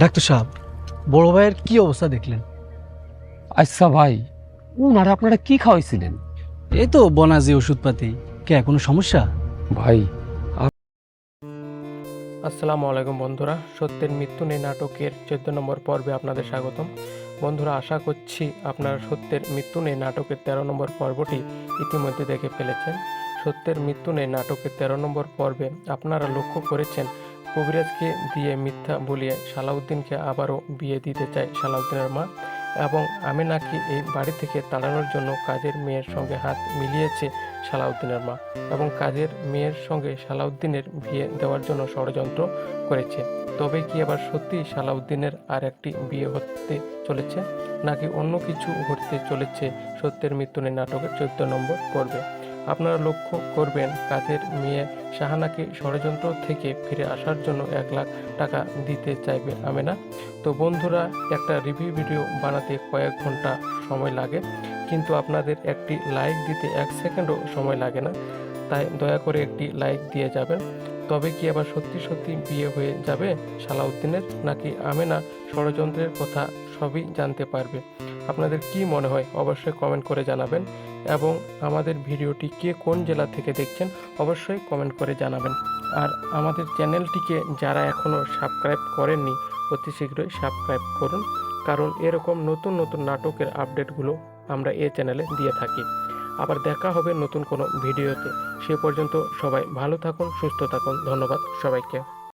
Doctor সাহেব, বড় ভাইয়ের কি অবস্থা দেখলেন? আচ্ছা ভাই, ওনারা আপনারা কি খাওয়াইছিলেন? এই তো বনাজি ওষুধপাতি। কে কোনো সমস্যা? ভাই আসসালামু আলাইকুম বন্ধুরা, সত্যের মৃত্যু নেই নাটকের 14 নম্বর পর্বে আপনাদের স্বাগতম। বন্ধুরা, আশা করছি আপনারা সত্যের মৃত্যু নেই নাটকের 13 নম্বর পর্বটি ইতিমধ্যে দেখে ফেলেছেন। সত্যের মৃত্যু নেই নাটকের 13 নম্বর পর্বে আপনারা লক্ষ্য করেছেন, কবিরাজকে দিয়ে মিথ্যা বলিয়ে সালাউদ্দিনকে আবারও বিয়ে দিতে চায় সালাউদ্দিনের মা, এবং আমেনাকে এই বাড়ি থেকে তাড়ানোর জন্য কাজের মেয়ের সঙ্গে হাত মিলিয়েছে সালাউদ্দিনের মা, এবং কাজের মেয়ের সঙ্গে সালাউদ্দিনের বিয়ে দেওয়ার জন্য ষড়যন্ত্র করেছে। তবে কি আবার সত্যি সালাউদ্দিনের আর একটি বিয়ে হতে চলেছে, নাকি অন্য কিছু ঘটতে চলেছে সত্যের মৃত্যু নেই নাটকের 14 নম্বর পর্বে? আপনারা লক্ষ্য করবেন, কাজের মেয়ে শাহানাকে ষড়যন্ত্র থেকে ফিরে আসার জন্য 1 লাখ টাকা দিতে চাইবে আমেনা। তো বন্ধুরা, একটা রিভিউ ভিডিও বানাতে কয়েক ঘন্টা সময় লাগে, কিন্তু আপনাদের একটি লাইক দিতে 1 সেকেন্ডও সময় লাগে না। তাই দয়া করে একটি লাইক দিয়ে যাবেন। তবে কি আবার সত্যি সত্যি বিয়ে হয়ে যাবে সালাউদ্দিনের, নাকি আমেনা ষড়যন্ত্রের কথা সবই জানতে পারবে? আপনাদের কি মনে হয় অবশ্যই কমেন্ট করে জানাবেন, এবং আমাদের ভিডিওটি কে কোন জেলা থেকে দেখছেন অবশ্যই কমেন্ট করে জানাবেন। আর আমাদের চ্যানেলটিকে যারা এখনও সাবস্ক্রাইব করেননি, অতি শীঘ্রই সাবস্ক্রাইব করুন, কারণ এরকম নতুন নতুন নাটকের আপডেটগুলো আমরা এই চ্যানেলে দিয়ে থাকি। আবার দেখা হবে নতুন কোনো ভিডিওতে। সে পর্যন্ত সবাই ভালো থাকুন, সুস্থ থাকুন। ধন্যবাদ সবাইকে।